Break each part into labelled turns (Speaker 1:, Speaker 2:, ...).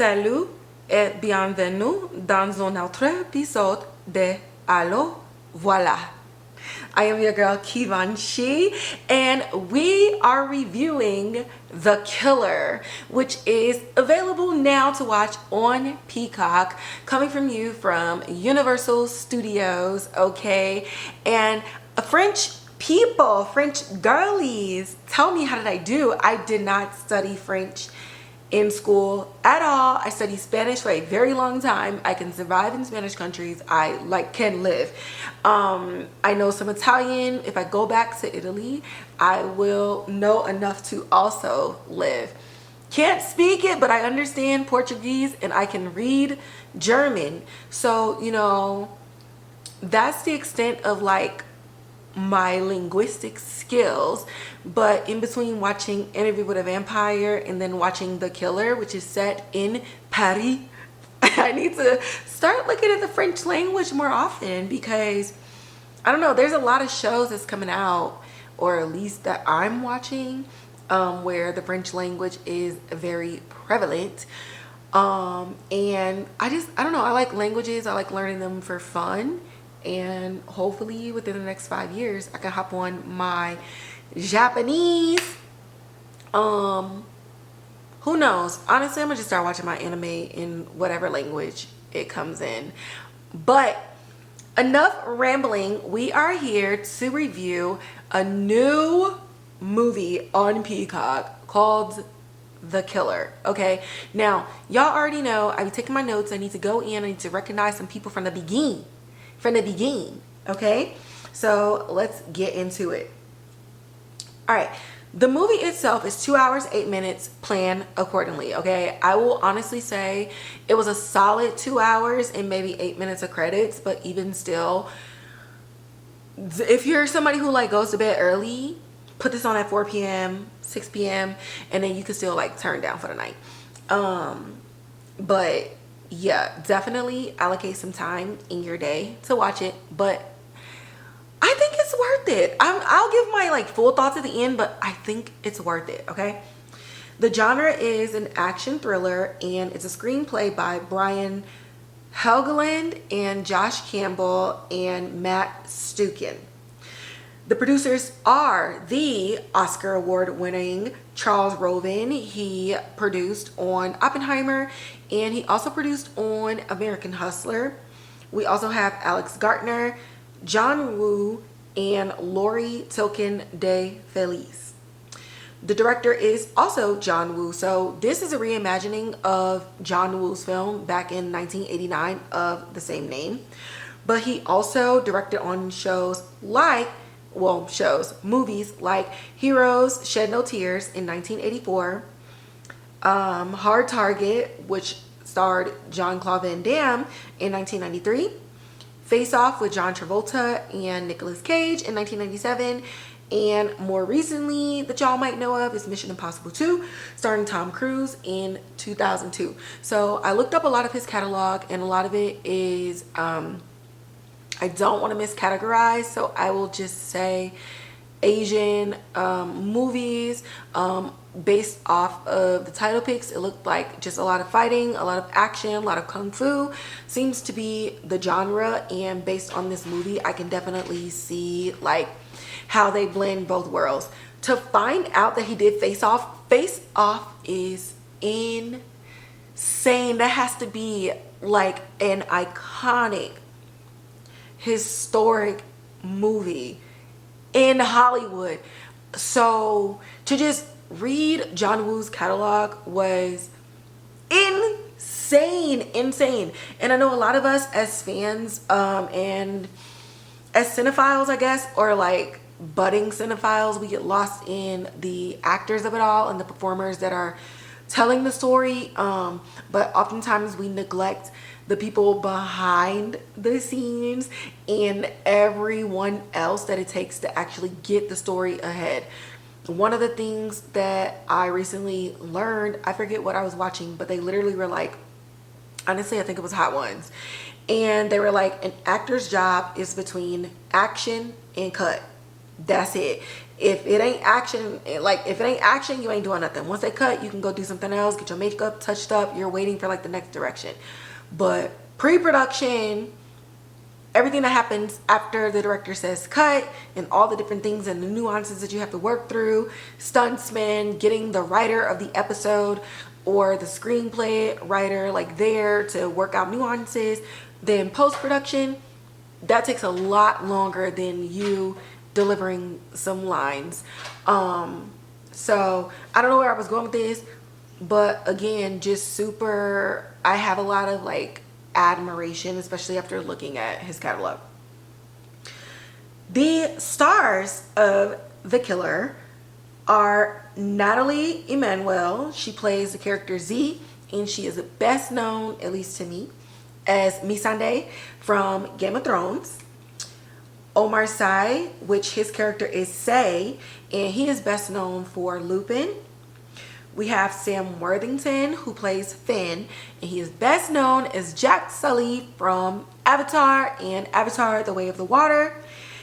Speaker 1: Salut et bienvenue dans un autre épisode de Allo Voilà. I am your girl Kivanshi, and we are reviewing The Killer, which is available now to watch on Peacock, coming from you from Universal Studios, okay? And French people, French girlies, tell me, how did I do? I did not study French in school at all. I studied Spanish for a very long time. I can survive in Spanish countries. I can live. I know some Italian. If I go back to Italy, I will know enough to also live. Can't speak it, but I understand Portuguese and I can read German. So, you know, that's the extent of like my linguistic skills. But in between watching Interview with a Vampire and then watching The Killer, which is set in Paris, I need to start looking at the French language more often, because I don't know, there's a lot of shows that's coming out, or at least that I'm watching, where the French language is very prevalent. And I don't know, I like languages. I like learning them for fun. And hopefully within the next 5 years I can hop on my Japanese. Who knows? Honestly, I'm gonna just start watching my anime in whatever language it comes in. But enough rambling. We are here to review a new movie on Peacock called The Killer. Okay, now y'all already know I be taking my notes. I need to go in. I need to recognize some people from the beginning. Okay, so let's get into it. All right, the movie itself is 2 hours 8 minutes. Plan accordingly. Okay, I will honestly say it was a solid 2 hours and maybe 8 minutes of credits, but even still, if you're somebody who like goes to bed early, put this on at 4 p.m 6 p.m, and then you can still like turn down for the night. But yeah, definitely allocate some time in your day to watch it. But I think it's worth it. I'll give my like full thoughts at the end, but I think it's worth it. Okay, the genre is an action thriller, and it's a screenplay by Brian Helgeland and Josh Campbell and Matt Stuecken. The producers are the Oscar award winning Charles Roven. He produced on Oppenheimer, and he also produced on American Hustler. We also have Alex Gartner, John Woo, and Lori Tilkin de Felice. The director is also John Woo. So this is a reimagining of John Woo's film back in 1989 of the same name. But he also directed on movies like Heroes Shed No Tears in 1984, Hard Target, which starred Jean-Claude Van Damme, in 1993, Face Off with John Travolta and Nicolas Cage in 1997, and more recently that y'all might know of is Mission Impossible 2, starring Tom Cruise, in 2002. So I looked up a lot of his catalog, and a lot of it is I don't want to miscategorize, so I will just say Asian movies. Based off of the title picks, it looked like just a lot of fighting, a lot of action, a lot of kung fu seems to be the genre. And based on this movie, I can definitely see like how they blend both worlds. To find out that he did Face Off, Face Off is insane. That has to be like an iconic, historic movie in Hollywood. So to just read John Woo's catalog was insane. And I know a lot of us as fans and as cinephiles, I guess, or like budding cinephiles, we get lost in the actors of it all and the performers that are telling the story, but oftentimes we neglect the people behind the scenes and everyone else that it takes to actually get the story ahead. One of the things that I recently learned, I forget what I was watching, but they literally were like, honestly, I think it was Hot Ones, and they were like, an actor's job is between action and cut. That's it. If it ain't action, like if it ain't action, you ain't doing nothing. Once they cut, you can go do something else, get your makeup touched up. You're waiting for like the next direction. But pre-production, everything that happens after the director says cut, and all the different things and the nuances that you have to work through, stuntsmen, getting the writer of the episode or the screenplay writer like there to work out nuances, then post-production, that takes a lot longer than you delivering some lines. So I don't know where I was going with this, but again, just super, I have a lot of like admiration, especially after looking at his catalog. The stars of The Killer are Nathalie Emmanuel. She plays the character Z, and she is best known, at least to me, as Missandei from Game of Thrones. Omar Sy, which his character is Say, and he is best known for Lupin. We have Sam Worthington, who plays Finn, and he is best known as Jack Sully from Avatar and Avatar: The Way of the Water.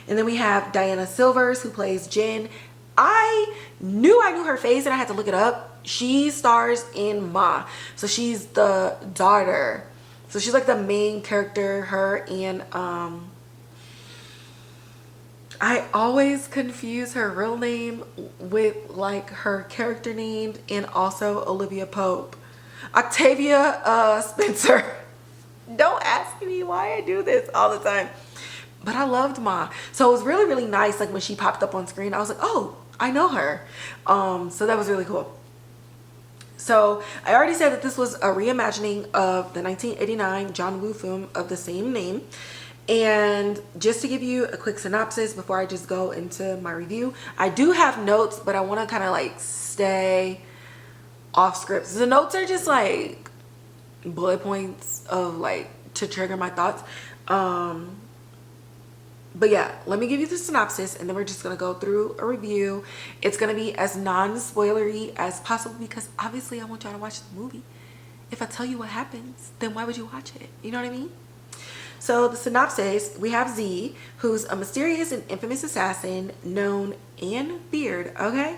Speaker 1: And then we have Diana Silvers, who plays Jen. I knew her face and I had to look it up. She stars in Ma, so she's the daughter. So she's like the main character, her and I always confuse her real name with like her character name, and also Olivia Pope. Octavia Spencer. Don't ask me why I do this all the time. But I loved Ma. So it was really, really nice. Like when she popped up on screen, I was like, oh, I know her. So that was really cool. So I already said that this was a reimagining of the 1989 John Woo film of the same name. And just to give you a quick synopsis before I just go into my review, I do have notes, but I want to kind of like stay off script. The notes are just like bullet points of like to trigger my thoughts. But yeah, let me give you the synopsis and then we're just going to go through a review. It's going to be as non-spoilery as possible because obviously I want y'all to watch the movie. If I tell you what happens, then why would you watch it? You know what I mean? So the synopsis, we have Z, who's a mysterious and infamous assassin known and feared, okay,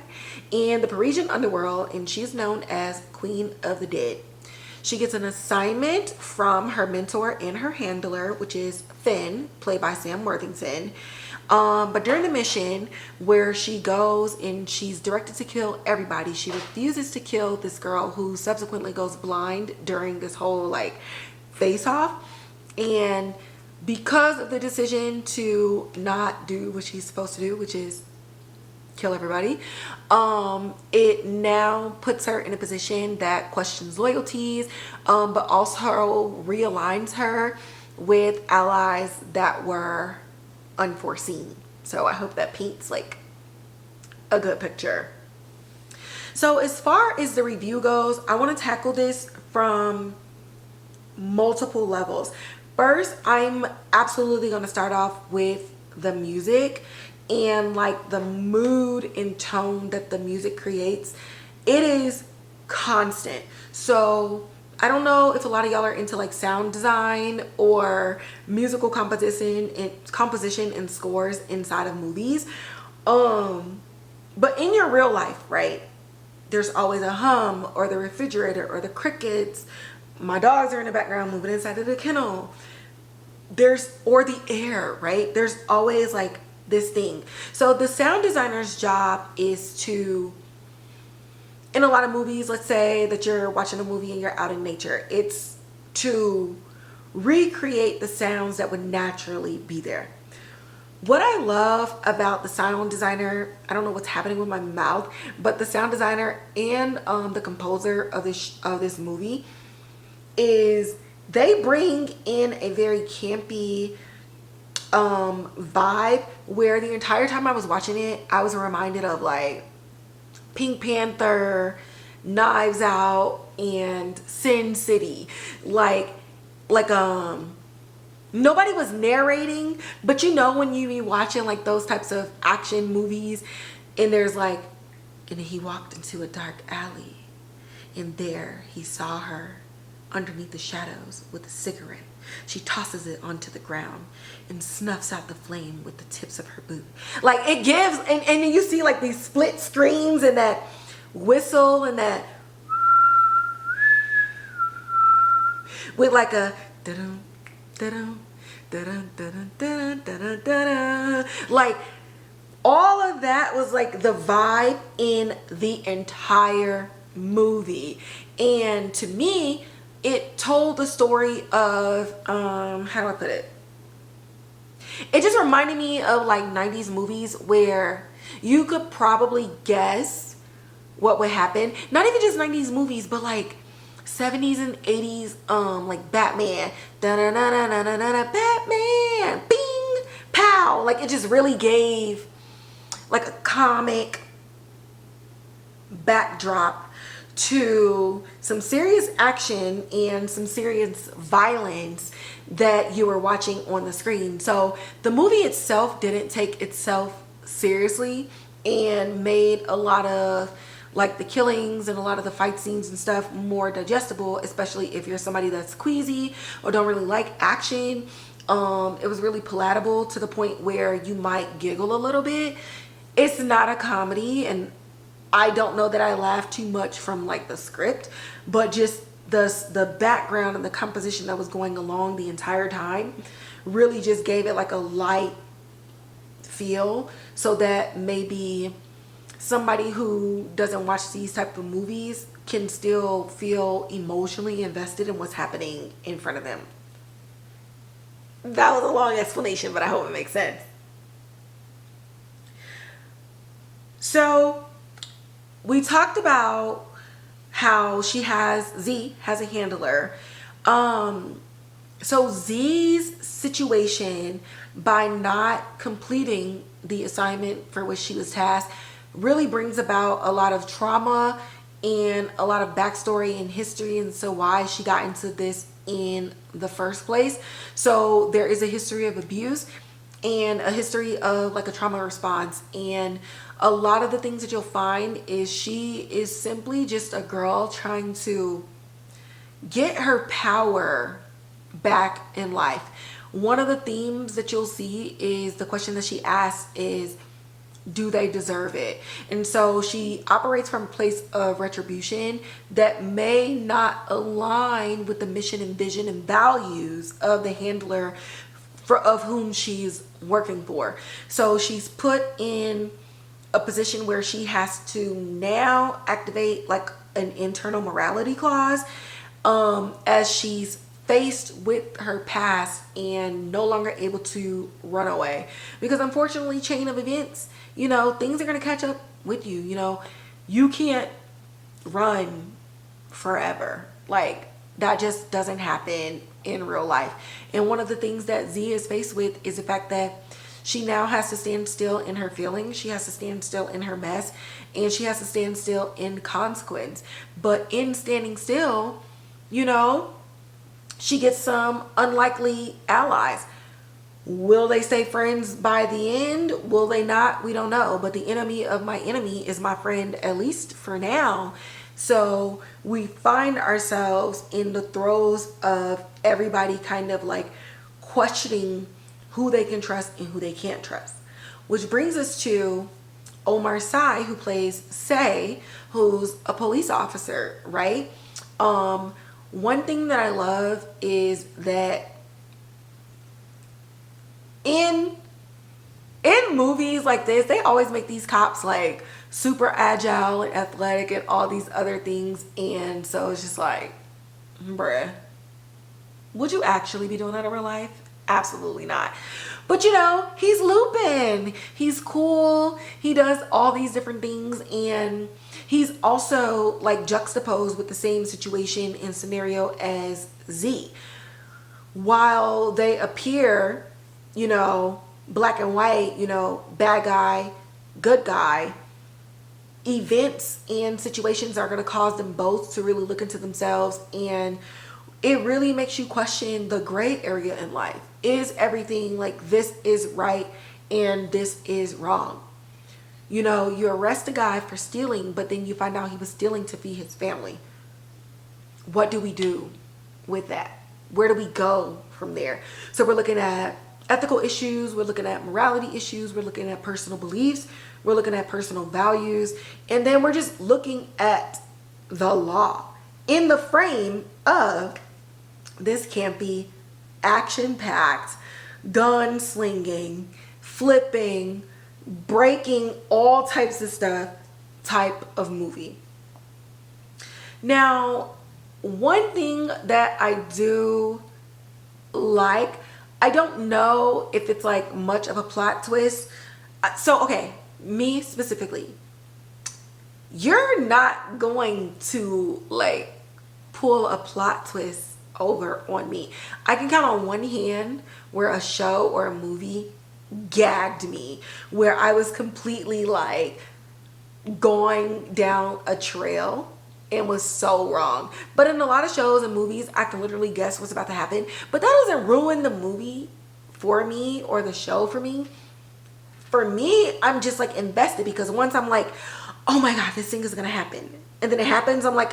Speaker 1: in the Parisian underworld, and she's known as Queen of the Dead. She gets an assignment from her mentor and her handler, which is Finn, played by Sam Worthington. But during the mission where she goes and she's directed to kill everybody, she refuses to kill this girl who subsequently goes blind during this whole like face-off. And because of the decision to not do what she's supposed to do, which is kill everybody, it now puts her in a position that questions loyalties, but also realigns her with allies that were unforeseen. So I hope that paints like a good picture. So as far as the review goes, I want to tackle this from multiple levels. First, I'm absolutely going to start off with the music and like the mood and tone that the music creates. It is constant. So I don't know if a lot of y'all are into like sound design or musical composition and scores inside of movies. But in your real life, right, there's always a hum or the refrigerator or the crickets. My dogs are in the background moving inside of the kennel. Or the air, right? There's always like this thing. So the sound designer's job is to, in a lot of movies, let's say that you're watching a movie and you're out in nature, it's to recreate the sounds that would naturally be there. What I love about the sound designer, I don't know what's happening with my mouth, but the sound designer and the composer of this movie is they bring in a very campy vibe where the entire time I was watching it, I was reminded of like Pink Panther, Knives Out, and Sin City. Like nobody was narrating, but you know when you be watching like those types of action movies and there's like, and he walked into a dark alley and there he saw her underneath the shadows with a cigarette She tosses it onto the ground and snuffs out the flame with the tips of her boot. Like it gives, and then you see like these split screens and that whistle and that with like a da-dum, da-dum, da-dum, da-dum, da-dum, da-dum, da-dum. Like all of that was like the vibe in the entire movie. And to me, it told the story of how do I put it? It just reminded me of like 90s movies where you could probably guess what would happen. Not even just 90s movies, but like 70s and 80s like Batman. Da-da-da-da-da-da-da, Batman. Bing, pow. Like it just really gave like a comic backdrop to some serious action and some serious violence that you were watching on the screen. So the movie itself didn't take itself seriously and made a lot of like the killings and a lot of the fight scenes and stuff more digestible, especially if you're somebody that's queasy or don't really like action. It was really palatable to the point where you might giggle a little bit. It's not a comedy, and I don't know that I laughed too much from like the script, but just the background and the composition that was going along the entire time really just gave it like a light feel, so that maybe somebody who doesn't watch these type of movies can still feel emotionally invested in what's happening in front of them. That was a long explanation, but I hope it makes sense. So we talked about how Z has a handler. So Z's situation, by not completing the assignment for which she was tasked, really brings about a lot of trauma and a lot of backstory and history, and so why she got into this in the first place. So there is a history of abuse and a history of like a trauma response, and a lot of the things that you'll find is she is simply just a girl trying to get her power back in life. One of the themes that you'll see is the question that she asks is, do they deserve it? And so she operates from a place of retribution that may not align with the mission and vision and values of the handler of whom she's working for. So she's put in a position where she has to now activate like an internal morality clause as she's faced with her past and no longer able to run away, because unfortunately, chain of events, you know, things are going to catch up with you. You know, you can't run forever. Like that just doesn't happen in real life. And one of the things that Z is faced with is the fact that she now has to stand still in her feelings. She has to stand still in her mess, and she has to stand still in consequence. But in standing still, you know, she gets some unlikely allies. Will they stay friends by the end? Will they not? We don't know. But the enemy of my enemy is my friend, at least for now. So we find ourselves in the throes of everybody kind of like questioning who they can trust and who they can't trust. Which brings us to Omar Sy, who plays Say, who's a police officer, right? One thing that I love is that in movies like this, they always make these cops like super agile and athletic and all these other things. And so it's just like, bruh, would you actually be doing that in real life? Absolutely not. But you know, he's Lupin. He's cool. He does all these different things, and he's also like juxtaposed with the same situation and scenario as Z. While they appear, you know, black and white, you know, bad guy, good guy, events and situations are going to cause them both to really look into themselves, and it really makes you question the gray area in life. Is everything like this is right and this is wrong? You know, you arrest a guy for stealing, but then you find out he was stealing to feed his family. What do we do with that? where do we go from there? So we're looking at ethical issues, we're looking at morality issues, we're looking at personal beliefs, we're looking at personal values, and then we're just looking at the law in the frame of this campy, action-packed, gun slinging, flipping, breaking all types of stuff type of movie. Now, one thing that I do like, I don't know if it's like much of a plot twist. So, okay, me specifically, you're not going to like pull a plot twist over on me. I can count on one hand where a show or a movie gagged me, where I was completely like going down a trail and was so wrong. But in a lot of shows and movies, I can literally guess what's about to happen, but that doesn't ruin the movie for me or the show for me. For me, I'm just like invested, because once I'm like, oh my God, this thing is gonna happen, and then it happens, I'm like,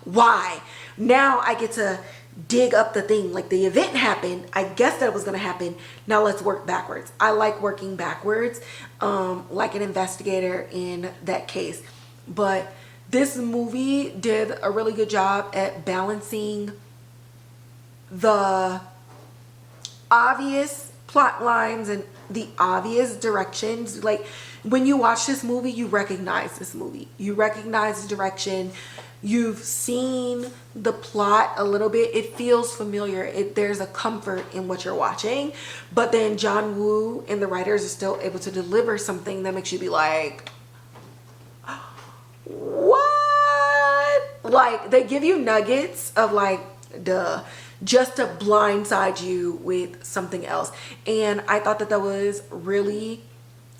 Speaker 1: why? Now I get to dig up the thing. Like, the event happened, I guess that it was gonna happen, now let's work backwards. I like working backwards, like an investigator in that case. But this movie did a really good job at balancing the obvious plot lines and the obvious directions. Like, when you watch this movie, you recognize this movie, you recognize the direction, you've seen the plot a little bit, it feels familiar, there's a comfort in what you're watching. But then John Woo and the writers are still able to deliver something that makes you be like, what? Like, they give you nuggets of like, duh, just to blindside you with something else. And I thought that that was really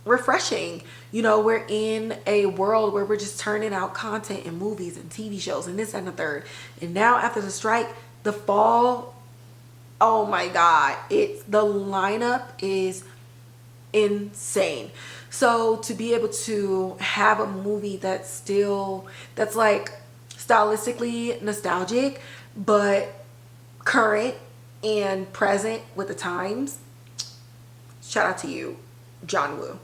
Speaker 1: refreshing. You know, we're in a world where we're just turning out content and movies and TV shows and this and the third. And now after the strike, the fall, oh my God, the lineup is insane. So to be able to have a movie that's like stylistically nostalgic, but current and present with the times, shout out to you, John Woo.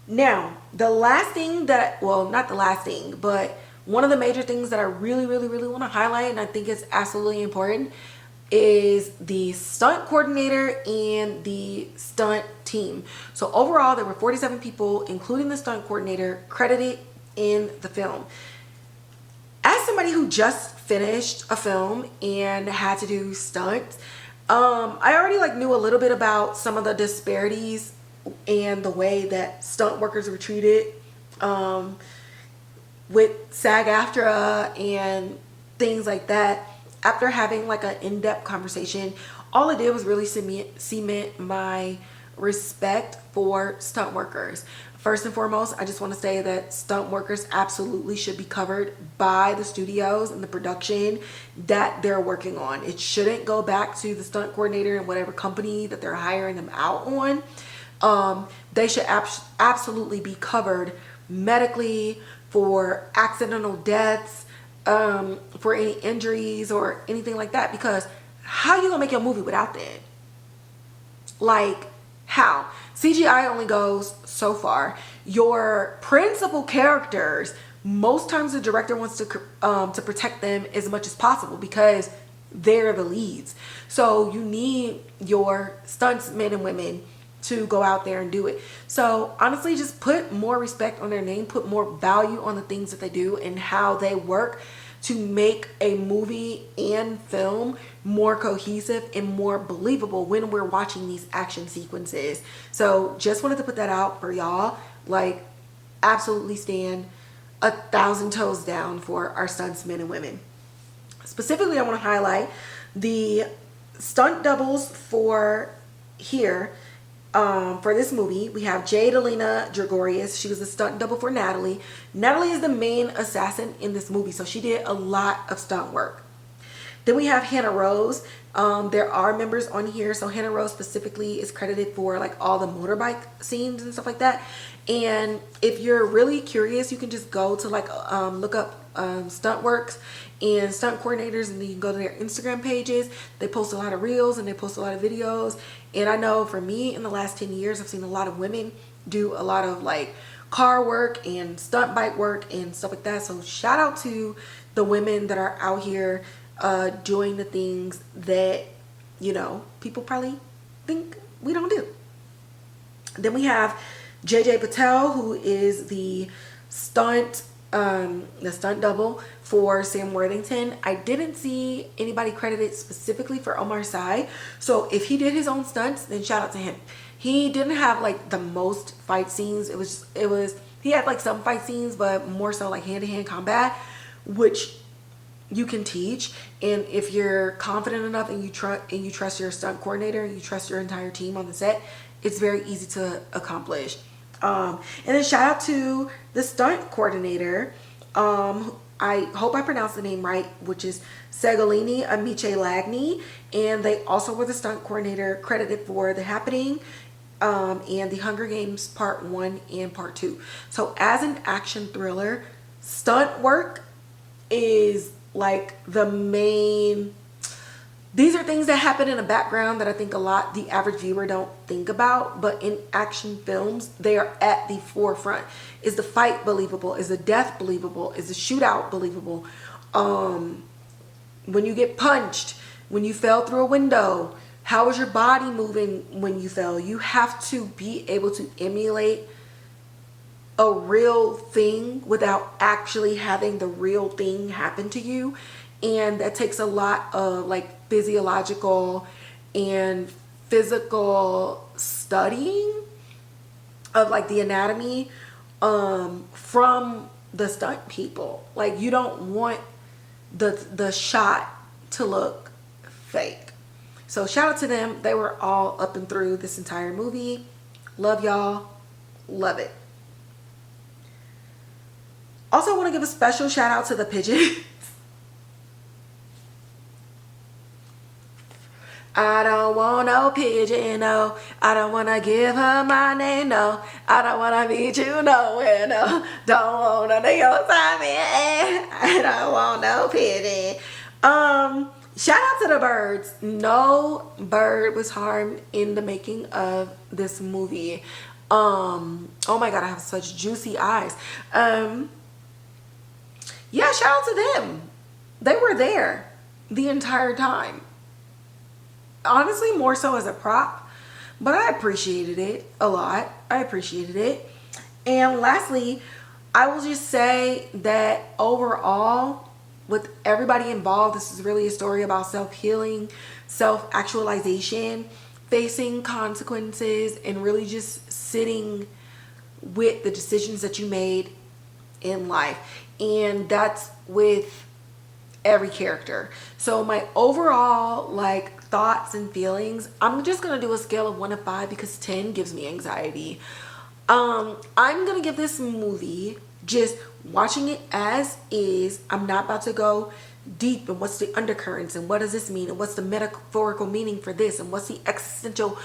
Speaker 1: Now, the last thing that, well, not the last thing, but one of the major things that I really want to highlight, and I think it's absolutely important, is the stunt coordinator and the stunt team. So overall, there were 47 people, including the stunt coordinator, credited in the film. As somebody who just finished a film and had to do stunts, I already like knew a little bit about some of the disparities and the way that stunt workers were treated with SAG-AFTRA and things like that. After having like an in-depth conversation, all it did was really cement my respect for stunt workers. First and foremost, I just want to say that stunt workers absolutely should be covered by the studios and the production that they're working on. It shouldn't go back to the stunt coordinator and whatever company that they're hiring them out on. They should absolutely be covered medically for accidental deaths, for any injuries or anything like that, because how you gonna make your movie without that? Like, how? CGI only goes so far. Your principal characters, most times the director wants to protect them as much as possible because they're the leads. So you need your stunts men and women to go out there and do it. So honestly, just put more respect on their name, put more value on the things that they do and how they work to make a movie and film more cohesive and more believable when we're watching these action sequences. So just wanted to put that out for y'all. Like, absolutely stand 1,000 toes down for our stunts men and women. Specifically, I want to highlight the stunt doubles for here. For this movie, we have Jade Alina Gregorius. She was a stunt double for Nathalie. Nathalie is the main assassin in this movie, so she did a lot of stunt work. Then we have Hannah Rose. There are members on here, so Hannah Rose specifically is credited for like all the motorbike scenes and stuff like that. And if you're really curious, you can just go to like look up stunt works and stunt coordinators, and then you can go to their Instagram pages. They post a lot of reels and they post a lot of videos. And I know for me, in the last 10 years, I've seen a lot of women do a lot of like car work and stunt bike work and stuff like that. So shout out to the women that are out here doing the things that, you know, people probably think we don't do. Then we have JJ Patel, who is the stunt double for Sam Worthington. I didn't see anybody credited specifically for Omar Sy, so if he did his own stunts, then shout out to him. He didn't have like the most fight scenes. It was he had like some fight scenes, but more so like hand-to-hand combat, which you can teach. And if you're confident enough and you trust your stunt coordinator, you trust your entire team on the set, it's very easy to accomplish. And then shout out to the stunt coordinator. I hope I pronounced the name right, which is Segolini Amiche Lagny. And they also were the stunt coordinator credited for The Happening and The Hunger Games Part 1 and Part 2. So as an action thriller, stunt work is like the main. These are things that happen in the background that I think the average viewer don't think about, but in action films, they are at the forefront. Is the fight believable? Is the death believable? Is the shootout believable? When you get punched, when you fell through a window, how is your body moving when you fell? You have to be able to emulate a real thing without actually having the real thing happen to you. And that takes a lot of like physiological and physical studying of like the anatomy from the stunt people. Like, you don't want the shot to look fake. So shout out to them. They were all up and through this entire movie. Love y'all. Love it. Also, I want to give a special shout out to the pigeons. I don't want no pigeon, no. I don't want to give her my name, no. I don't want to meet you nowhere, no. Don't want to know your time, I don't want no pigeon. Shout out to the birds. No bird was harmed in the making of this movie. Oh my God, I have such juicy eyes. Yeah, shout out to them. They were there the entire time. Honestly, more so as a prop, but I appreciated it a lot. I appreciated it. And lastly, I will just say that overall, with everybody involved, this is really a story about self-healing, self-actualization, facing consequences, and really just sitting with the decisions that you made in life. And that's with every character. So my overall like thoughts and feelings, I'm just gonna do a scale of 1 to 5 because 10 gives me anxiety. I'm gonna give this movie, just watching it as is, I'm not about to go deep and what's the undercurrents and what does this mean and what's the metaphorical meaning for this and what's the existential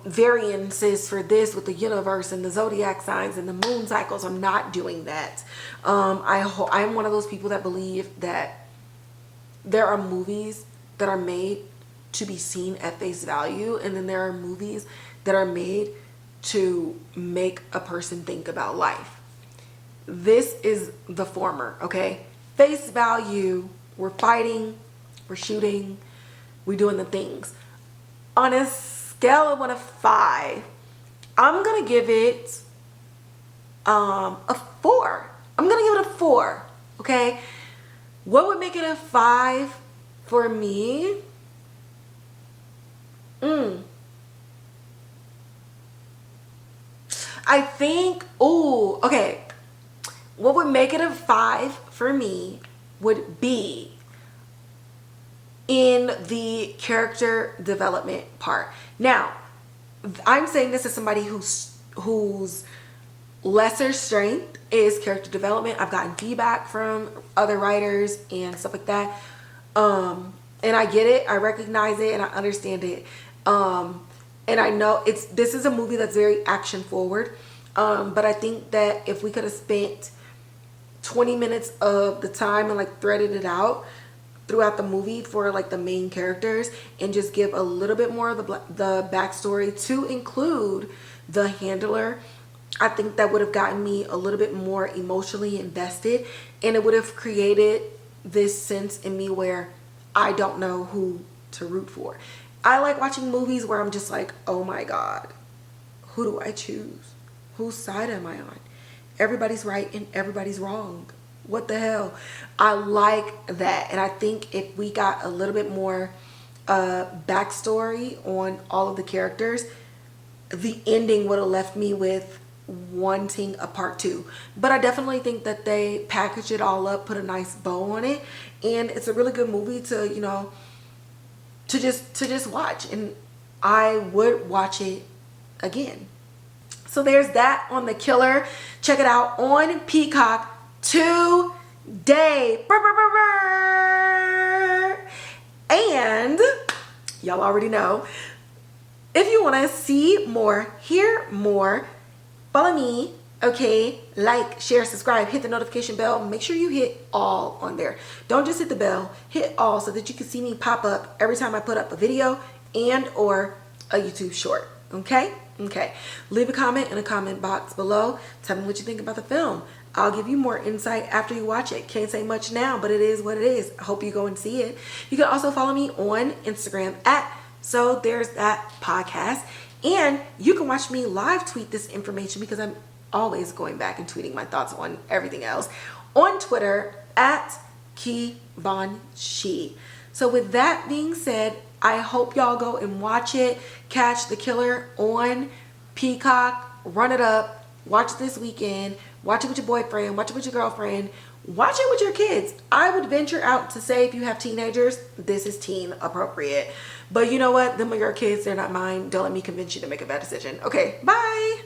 Speaker 1: variances for this with the universe and the zodiac signs and the moon cycles. I'm not doing that. I'm one of those people that believe that there are movies that are made to be seen at face value, and then there are movies that are made to make a person think about life. This is the former, okay? Face value, we're fighting, we're shooting, we're doing the things. On a scale of 1 to 5, I'm gonna give it a 4. I'm gonna give it a 4, okay? What would make it a 5 for me? I think, okay. What would make it a 5 for me would be in the character development part. Now, I'm saying this as somebody whose lesser strength is character development. I've gotten feedback from other writers and stuff like that. And I get it, I recognize it, and I understand it. And I know this is a movie that's very action forward. But I think that if we could have spent 20 minutes of the time and like threaded it out throughout the movie for like the main characters and just give a little bit more of the backstory to include the handler, I think that would have gotten me a little bit more emotionally invested, and it would have created this sense in me where I don't know who to root for. I like watching movies where I'm just like, oh my God, who do I choose? Whose side am I on? Everybody's right and everybody's wrong. What the hell? I like that. And I think if we got a little bit more backstory on all of the characters, the ending would have left me with wanting a part 2. But I definitely think that they packaged it all up, put a nice bow on it, and it's a really good movie to, you know, to just watch, and I would watch it again. So there's that on The Killer. Check it out on Peacock today. And y'all already know, if you want to see more, hear more, follow me, okay? Like, share, subscribe, hit the notification bell. Make sure you hit all on there. Don't just hit the bell, hit all so that you can see me pop up every time I put up a video and or a YouTube short, okay? Okay. Leave a comment in the comment box below. Tell me what you think about the film. I'll give you more insight after you watch it. Can't say much now, but it is what it is. I hope you go and see it. You can also follow me on Instagram at So There's That Podcast. And you can watch me live tweet this information because I'm always going back and tweeting my thoughts on everything else on Twitter at KeyVonShe. So with that being said, I hope y'all go and watch it. Catch The Killer on Peacock. Run it up. Watch it this weekend. Watch it with your boyfriend. Watch it with your girlfriend. Watch it with your kids. I would venture out to say if you have teenagers, this is teen appropriate. But you know what? Them are your kids. They're not mine. Don't let me convince you to make a bad decision. Okay, bye.